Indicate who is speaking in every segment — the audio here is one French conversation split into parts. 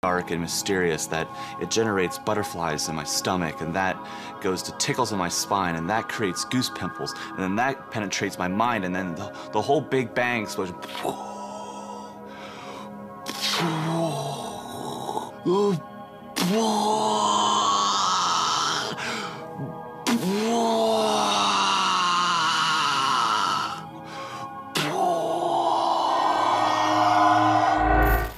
Speaker 1: dark and mysterious that it generates butterflies in my stomach, and that goes to tickles in my spine, and that creates goose pimples, and then that penetrates my mind, and then the whole Big Bang explosion.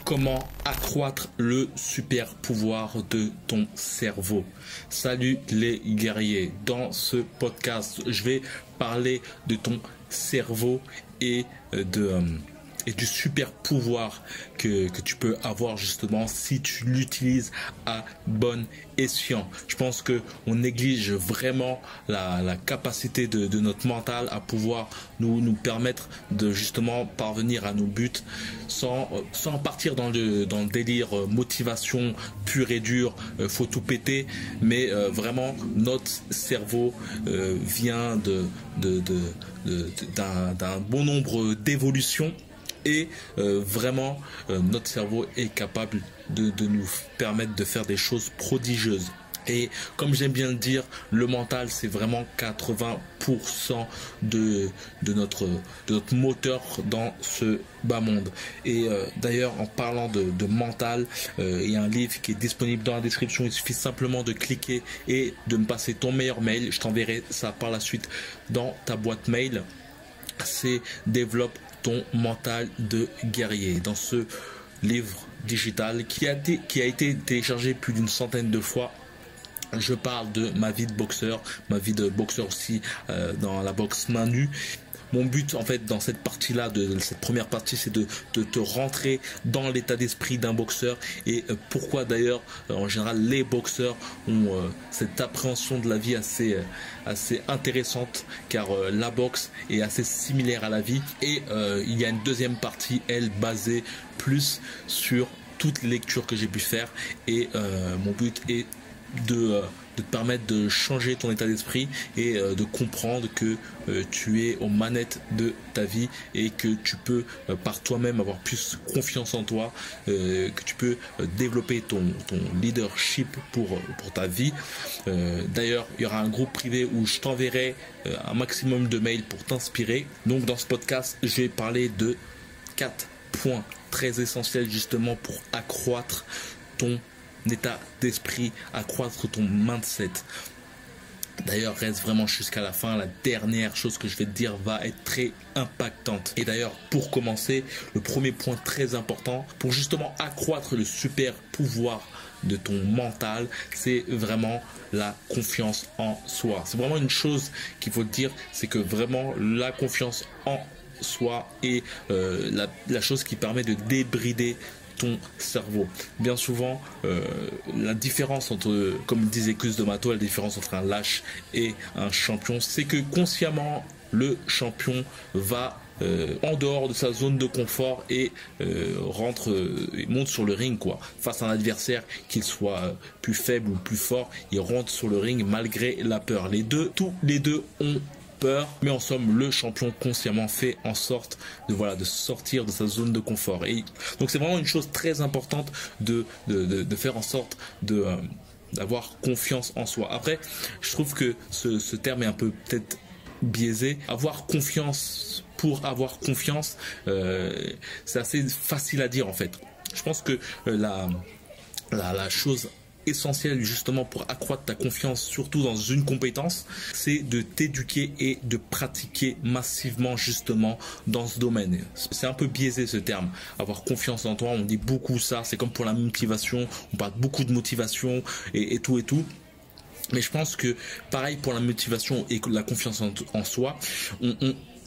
Speaker 2: Comment accroître le super pouvoir de ton cerveau? Salut les guerriers, dans ce podcast je vais parler de ton cerveau et du super pouvoir que tu peux avoir justement si tu l'utilises à bon escient. Je pense que on néglige vraiment la capacité de notre mental à pouvoir nous permettre de justement parvenir à nos buts sans partir dans le délire motivation pure et dure, faut tout péter, mais vraiment notre cerveau vient d'un bon nombre d'évolutions. Et vraiment, notre cerveau est capable de nous permettre de faire des choses prodigieuses. Et comme j'aime bien le dire, le mental, c'est vraiment 80% de notre moteur dans ce bas monde. Et d'ailleurs, en parlant de mental, il y a un livre qui est disponible dans la description. Il suffit simplement de cliquer et de me passer ton meilleur mail. Je t'enverrai ça par la suite dans ta boîte mail. C'est développe ton mental de guerrier. Dans ce livre digital qui a été téléchargé plus d'une centaine de fois, je parle de ma vie de boxeur aussi dans la boxe main nue. Mon but en fait dans cette partie-là, de cette première partie, c'est de te rentrer dans l'état d'esprit d'un boxeur et pourquoi d'ailleurs en général les boxeurs ont cette appréhension de la vie assez intéressante, car la boxe est assez similaire à la vie et il y a une deuxième partie, elle basée plus sur toutes les lectures que j'ai pu faire et mon but est de te permettre de changer ton état d'esprit et de comprendre que tu es aux manettes de ta vie et que tu peux par toi-même avoir plus confiance en toi, que tu peux développer ton leadership pour ta vie. D'ailleurs, il y aura un groupe privé où je t'enverrai un maximum de mails pour t'inspirer. Donc dans ce podcast, je vais parler de 4 points très essentiels justement pour accroître ton état d'esprit, accroître ton mindset. D'ailleurs, reste vraiment jusqu'à la fin. La dernière chose que je vais te dire va être très impactante. Et d'ailleurs, pour commencer, le premier point très important pour justement accroître le super pouvoir de ton mental, c'est vraiment la confiance en soi. C'est vraiment une chose qu'il faut te dire, c'est que vraiment la confiance en soi est la chose qui permet de débrider ton cerveau. Bien souvent, la différence entre, comme disait Cus de Mato, la différence entre un lâche et un champion, c'est que consciemment, le champion va en dehors de sa zone de confort et monte sur le ring face à un adversaire, qu'il soit plus faible ou plus fort, il rentre sur le ring malgré la peur. Tous les deux ont peur, mais en somme le champion consciemment fait en sorte de sortir de sa zone de confort. Et donc c'est vraiment une chose très importante de faire en sorte d'avoir confiance en soi. Après, je trouve que ce terme est un peu peut-être biaisé. Avoir confiance pour avoir confiance, c'est assez facile à dire en fait. Je pense que la chose essentiel justement pour accroître ta confiance, surtout dans une compétence, c'est de t'éduquer et de pratiquer massivement justement dans ce domaine. C'est un peu biaisé ce terme, avoir confiance en toi, on dit beaucoup ça, c'est comme pour la motivation, on parle beaucoup de motivation et tout. Mais je pense que pareil pour la motivation et la confiance en soi,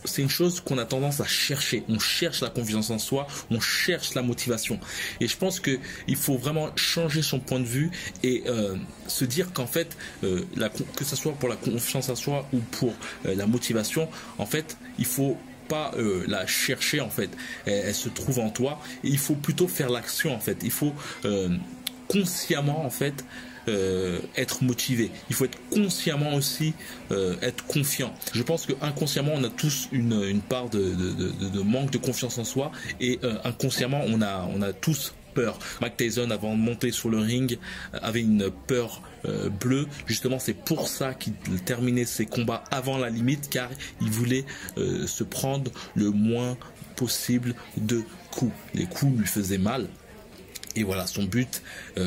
Speaker 2: c'est une chose qu'on a tendance à chercher. On cherche la confiance en soi, on cherche la motivation. Et je pense que il faut vraiment changer son point de vue et se dire qu'en fait, que ce soit pour la confiance en soi ou pour la motivation, en fait, il faut pas la chercher en fait. Elle se trouve en toi et il faut plutôt faire l'action en fait. Il faut consciemment en fait être motivé. Il faut être consciemment aussi être confiant. Je pense que inconsciemment on a tous une part de manque de confiance en soi et inconsciemment on a tous peur. Mike Tyson, avant de monter sur le ring, avait une peur bleue. Justement, c'est pour ça qu'il terminait ses combats avant la limite, car il voulait se prendre le moins possible de coups. Les coups lui faisaient mal. Et voilà, son but,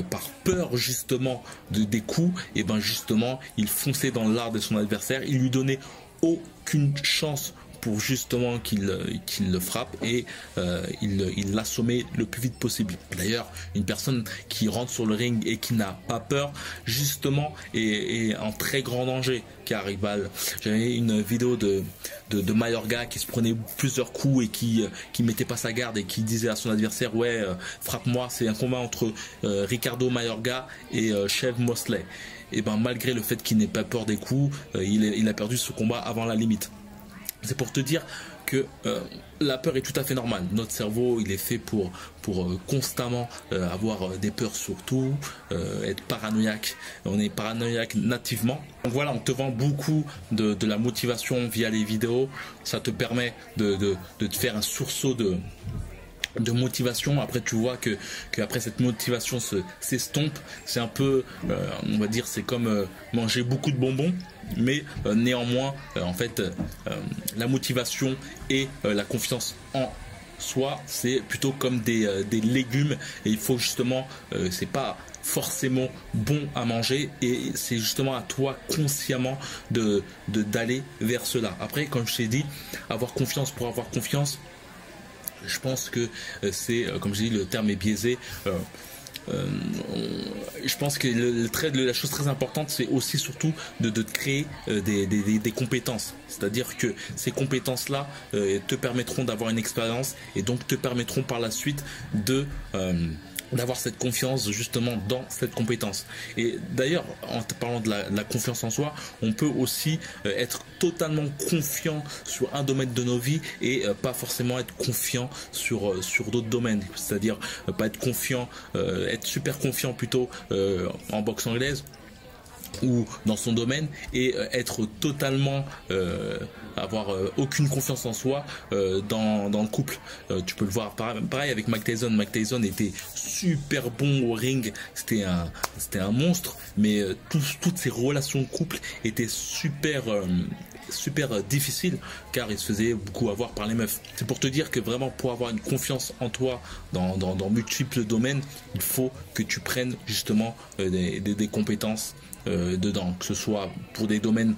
Speaker 2: par peur justement des coups, et ben justement, il fonçait dans l'art de son adversaire. Il lui donnait aucune chance pour justement qu'il le frappe, et il l'assommait le plus vite possible. D'ailleurs, une personne qui rentre sur le ring et qui n'a pas peur, justement, est en très grand danger, car j'avais une vidéo de Mayorga qui se prenait plusieurs coups et qui mettait pas sa garde et qui disait à son adversaire, ouais, frappe-moi. C'est un combat entre Ricardo Mayorga et Chev Mosley. Et ben malgré le fait qu'il n'ait pas peur des coups, il a perdu ce combat avant la limite. C'est pour te dire que la peur est tout à fait normale. Notre cerveau, il est fait pour constamment avoir des peurs sur tout, être paranoïaque. On est paranoïaque nativement. Donc voilà, on te vend beaucoup de la motivation via les vidéos. Ça te permet de te faire un sursaut de motivation. Après, tu vois que après cette motivation s'estompe. C'est un peu, on va dire, c'est comme manger beaucoup de bonbons, mais néanmoins, en fait, la motivation et la confiance en soi, c'est plutôt comme des légumes, et il faut justement, c'est pas forcément bon à manger, et c'est justement à toi consciemment d'aller vers cela. Après, comme je t'ai dit, avoir confiance pour avoir confiance, je pense que c'est, comme je dis, le terme est biaisé. Je pense que la chose très importante, c'est aussi surtout de créer des compétences. C'est-à-dire que ces compétences-là te permettront d'avoir une expérience, et donc te permettront par la suite d'avoir cette confiance justement dans cette compétence. Et d'ailleurs, en te parlant de la confiance en soi, on peut aussi être totalement confiant sur un domaine de nos vies et pas forcément être confiant sur d'autres domaines. C'est-à-dire pas être confiant, être super confiant plutôt en boxe anglaise ou dans son domaine, et être totalement avoir aucune confiance en soi dans le couple. Tu peux le voir pareil avec Mike Tyson. Mike Tyson était super bon au ring, c'était un monstre, mais toutes ses relations de couple étaient super difficiles, car il se faisait beaucoup avoir par les meufs. C'est pour te dire que vraiment, pour avoir une confiance en toi dans multiples domaines, il faut que tu prennes justement des compétences dedans, que ce soit pour des domaines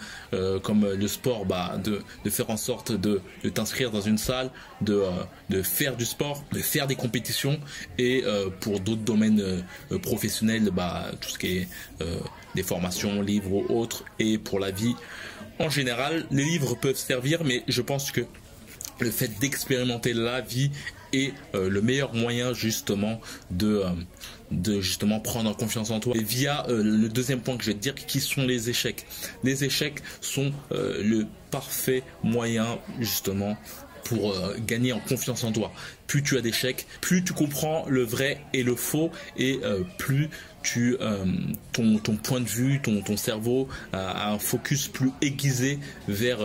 Speaker 2: comme le sport, de faire en sorte de t'inscrire dans une salle, de faire du sport, de faire des compétitions, et pour d'autres domaines professionnels, tout ce qui est des formations, livres ou autres, et pour la vie en général. Les livres peuvent servir, mais je pense que le fait d'expérimenter la vie est le meilleur moyen justement de justement prendre confiance en toi. Et via le deuxième point que je vais te dire, qui sont les échecs. Les échecs sont le parfait moyen justement pour gagner en confiance en toi. Plus tu as d'échecs, plus tu comprends le vrai et le faux, et plus ton point de vue, ton cerveau a un focus plus aiguisé vers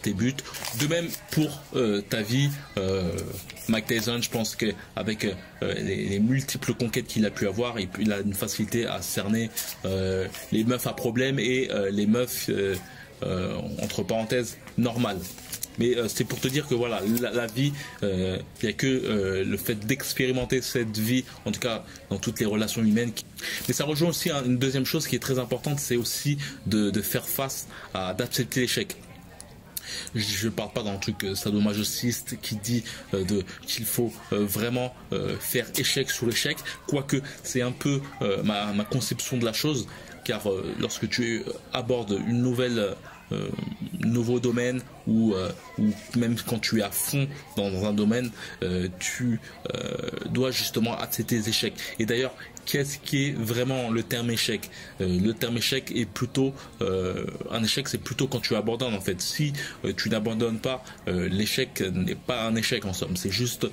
Speaker 2: tes buts. De même pour ta vie, Mike Tyson, je pense qu'avec les multiples conquêtes qu'il a pu avoir, il a une facilité à cerner les meufs à problème et les meufs entre parenthèses normales. Mais c'est pour te dire que voilà, la vie, il n'y a que le fait d'expérimenter cette vie, en tout cas dans toutes les relations humaines. Mais ça rejoint aussi une deuxième chose qui est très importante, c'est aussi de faire face d'accepter l'échec. Je ne parle pas d'un truc sadomasochiste qui dit qu'il faut vraiment faire échec sur l'échec, quoique c'est un peu ma conception de la chose, car lorsque tu abordes une nouveau domaine, ou même quand tu es à fond dans un domaine, tu dois justement accepter les échecs. Et d'ailleurs, qu'est-ce qui est vraiment le terme échec? Le terme échec est plutôt un échec, c'est plutôt quand tu abandonnes en fait. Si tu n'abandonnes pas, l'échec n'est pas un échec en somme, c'est juste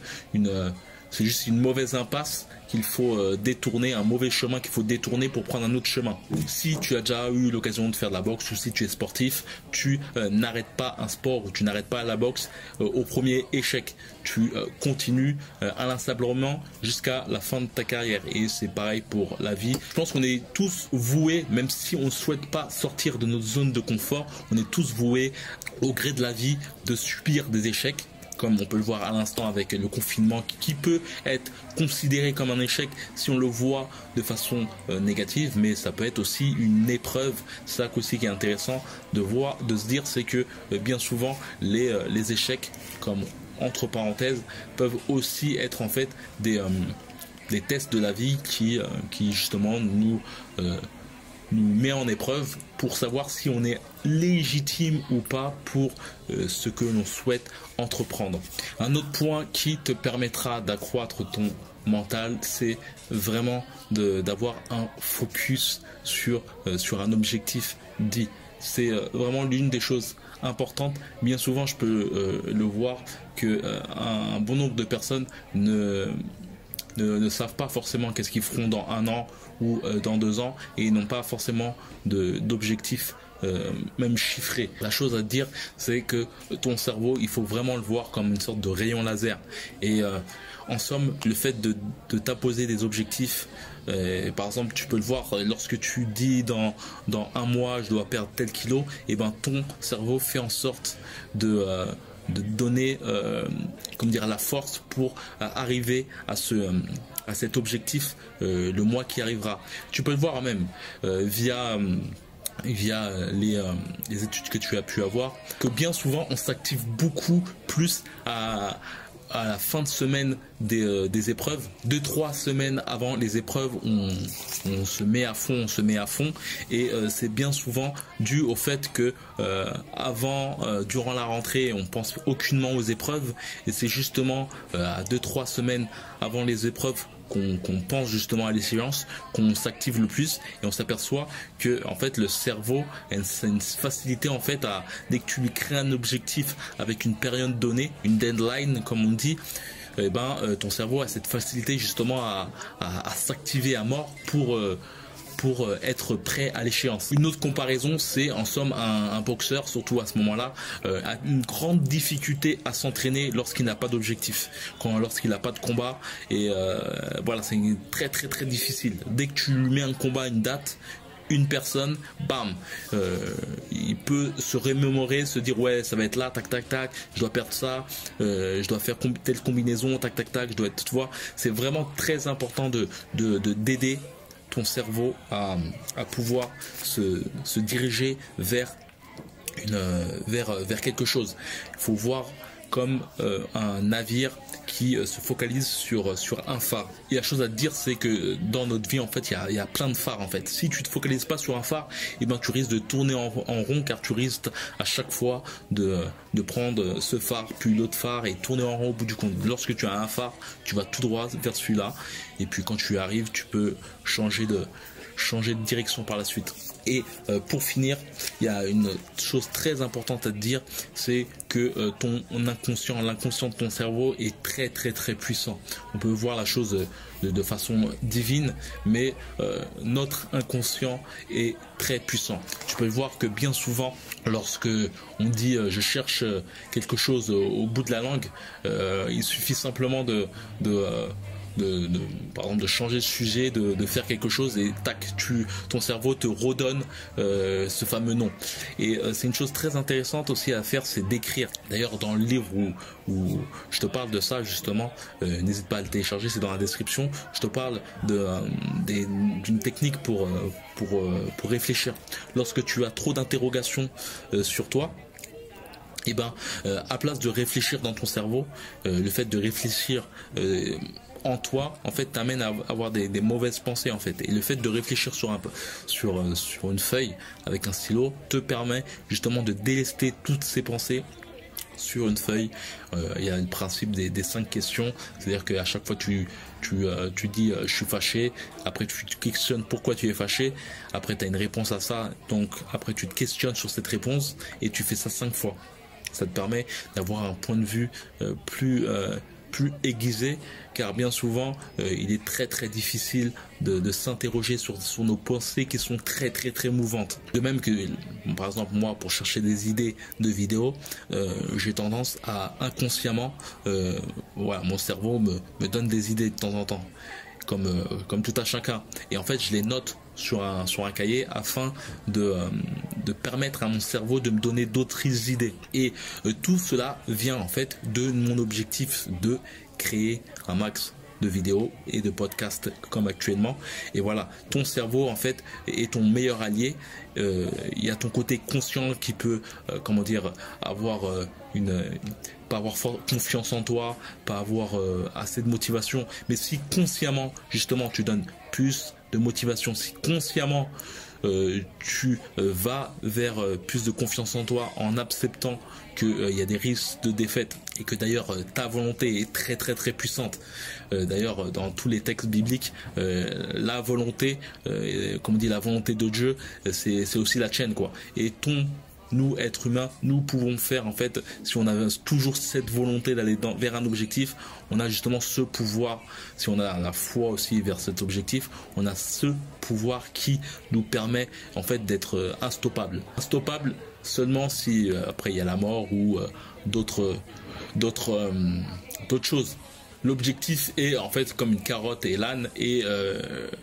Speaker 2: C'est juste une mauvaise impasse qu'il faut détourner, un mauvais chemin qu'il faut détourner pour prendre un autre chemin. Si tu as déjà eu l'occasion de faire de la boxe ou si tu es sportif, tu n'arrêtes pas un sport ou tu n'arrêtes pas la boxe au premier échec. Tu continues inlassablement jusqu'à la fin de ta carrière. Et c'est pareil pour la vie. Je pense qu'on est tous voués, même si on ne souhaite pas sortir de notre zone de confort, on est tous voués au gré de la vie de subir des échecs, comme on peut le voir à l'instant avec le confinement qui peut être considéré comme un échec si on le voit de façon négative, mais ça peut être aussi une épreuve. C'est ça aussi qui est intéressant de voir, de se dire, c'est que bien souvent les échecs, comme entre parenthèses, peuvent aussi être en fait des tests de la vie qui justement nous met en épreuve pour savoir si on est légitime ou pas pour ce que l'on souhaite entreprendre. Un autre point qui te permettra d'accroître ton mental, c'est vraiment d'avoir un focus sur un objectif dit. C'est vraiment l'une des choses importantes. Bien souvent, je peux le voir que un bon nombre de personnes ne savent pas forcément qu'est-ce qu'ils feront dans 1 an ou dans 2 ans et n'ont pas forcément d'objectifs même chiffrés. La chose à dire, c'est que ton cerveau, il faut vraiment le voir comme une sorte de rayon laser. Et en somme, le fait de t'imposer des objectifs, par exemple, tu peux le voir lorsque tu dis dans 1 mois, je dois perdre tel kilo, et ben ton cerveau fait en sorte de donner comment dire, la force pour arriver à cet objectif le mois qui arrivera. Tu peux le voir même via les études que tu as pu avoir, que bien souvent on s'active beaucoup plus à la fin de semaine des épreuves. 2-3 semaines avant les épreuves, on se met à fond, et c'est bien souvent dû au fait que durant la rentrée, on pense aucunement aux épreuves, et c'est justement à 2-3 semaines avant les épreuves qu'on pense justement à l'échéance, qu'on s'active le plus, et on s'aperçoit que en fait le cerveau a une facilité en fait dès que tu lui crées un objectif avec une période donnée, une deadline comme on dit, ton cerveau a cette facilité justement à s'activer à mort pour être prêt à l'échéance. Une autre comparaison, c'est en somme un boxeur, surtout à ce moment-là, a une grande difficulté à s'entraîner lorsqu'il n'a pas d'objectif, lorsqu'il n'a pas de combat, et voilà, c'est très très très difficile. Dès que tu lui mets un combat, une date, une personne, bam, il peut se remémorer, se dire ouais, ça va être là, tac tac tac, je dois perdre ça, je dois faire telle combinaison, tac tac tac, je dois être, tu vois, c'est vraiment très important d'aider ton cerveau à pouvoir se diriger vers quelque chose. Il faut voir comme un navire qui se focalise sur un phare. Et la chose à te dire, c'est que dans notre vie, en fait, il y a plein de phares, en fait. Si tu te focalises pas sur un phare, eh ben, tu risques de tourner en rond, car tu risques à chaque fois de prendre ce phare, puis l'autre phare, et tourner en rond au bout du compte. Lorsque tu as un phare, tu vas tout droit vers celui-là, et puis quand tu arrives, tu peux changer de direction par la suite. Et pour finir, il y a une chose très importante à te dire, c'est que ton inconscient, l'inconscient de ton cerveau est très très très puissant. On peut voir la chose de façon divine, mais notre inconscient est très puissant. Tu peux le voir que bien souvent, lorsque on dit je cherche quelque chose au bout de la langue, il suffit simplement par exemple de changer de sujet, de faire quelque chose, et tac, ton cerveau te redonne ce fameux nom. Et c'est une chose très intéressante aussi à faire, c'est d'écrire. D'ailleurs, dans le livre où je te parle de ça justement, n'hésite pas à le télécharger, c'est dans la description. Je te parle d'une technique pour réfléchir. Lorsque tu as trop d'interrogations sur toi, et à place de réfléchir dans ton cerveau, le fait de réfléchir en toi, en fait, t'amène à avoir des mauvaises pensées, en fait. Et le fait de réfléchir sur une feuille avec un stylo te permet justement de délester toutes ces pensées sur une feuille. Il y a le principe des 5 questions, c'est-à-dire qu'à chaque fois tu dis je suis fâché, après tu te questionnes pourquoi tu es fâché, après tu as une réponse à ça, donc après tu te questionnes sur cette réponse, et tu fais ça 5 fois. Ça te permet d'avoir un point de vue plus plus aiguisé, car bien souvent il est très très difficile de s'interroger sur nos pensées qui sont très très très mouvantes. De même que par exemple moi, pour chercher des idées de vidéos, j'ai tendance à inconsciemment, voilà, mon cerveau me donne des idées de temps en temps, comme tout à chacun, et en fait je les note sur un cahier afin de permettre à mon cerveau de me donner d'autres idées. Et tout cela vient en fait de mon objectif de créer un max de vidéos et de podcasts comme actuellement. Et voilà, ton cerveau en fait est ton meilleur allié. Il y a ton côté conscient qui peut comment dire, avoir pas avoir confiance en toi, pas avoir assez de motivation, mais si consciemment justement tu donnes plus de motivation, si consciemment tu vas vers plus de confiance en toi en acceptant qu'il y a des risques de défaite et que d'ailleurs ta volonté est très très très puissante. D'ailleurs dans tous les textes bibliques, la volonté, comme on dit, la volonté de Dieu, c'est aussi la tienne, quoi. Et nous, êtres humains, nous pouvons faire, en fait, si on a toujours cette volonté d'aller vers un objectif, on a justement ce pouvoir. Si on a la foi aussi vers cet objectif, on a ce pouvoir qui nous permet en fait d'être instoppable. Instoppable seulement si après il y a la mort ou d'autres choses. L'objectif est en fait comme une carotte et l'âne, et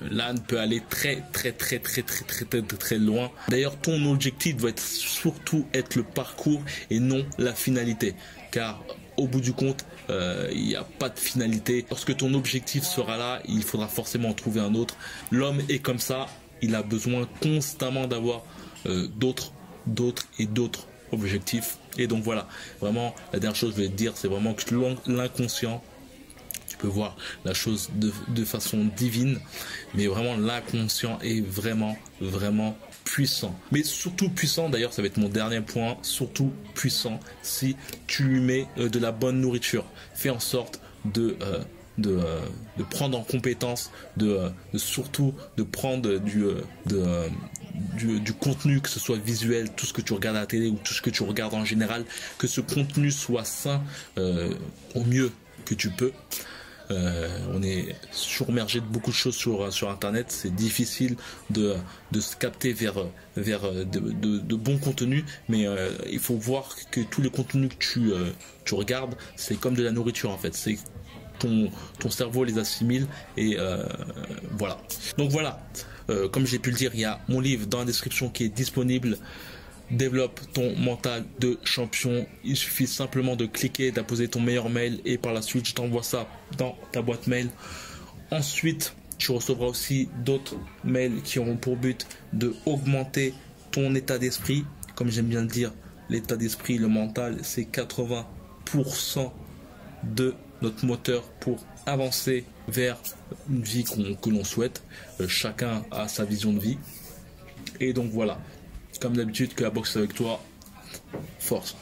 Speaker 2: l'âne peut aller très très loin. D'ailleurs, ton objectif doit surtout être le parcours et non la finalité, car au bout du compte, il n'y a pas de finalité. Lorsque ton objectif sera là, il faudra forcément en trouver un autre. L'homme est comme ça, il a besoin constamment d'avoir d'autres objectifs. Et donc voilà, vraiment la dernière chose que je vais te dire, c'est vraiment que l'inconscient, tu peux voir la chose de façon divine, mais vraiment l'inconscient est vraiment puissant. Mais surtout puissant, d'ailleurs ça va être mon dernier point, surtout puissant si tu lui mets de la bonne nourriture. Fais en sorte de prendre en compétence, surtout de prendre du contenu, que ce soit visuel, tout ce que tu regardes à la télé ou tout ce que tu regardes en général, que ce contenu soit sain au mieux que tu peux. On est submergé de beaucoup de choses sur internet, c'est difficile de se capter vers de bons contenus, mais il faut voir que tous les contenus que tu regardes, c'est comme de la nourriture en fait, c'est ton cerveau les assimile, et voilà. Donc voilà, comme j'ai pu le dire, il y a mon livre dans la description qui est disponible. Développe ton mental de champion. Il suffit simplement de cliquer, d'apposer ton meilleur mail, et par la suite je t'envoie ça dans ta boîte mail. Ensuite tu recevras aussi d'autres mails qui auront pour but de augmenter ton état d'esprit. Comme j'aime bien le dire, l'état d'esprit, le mental, c'est 80% de notre moteur pour avancer vers une vie que l'on souhaite. Chacun a sa vision de vie, et donc voilà. Comme d'habitude, que la boxe avec toi, force.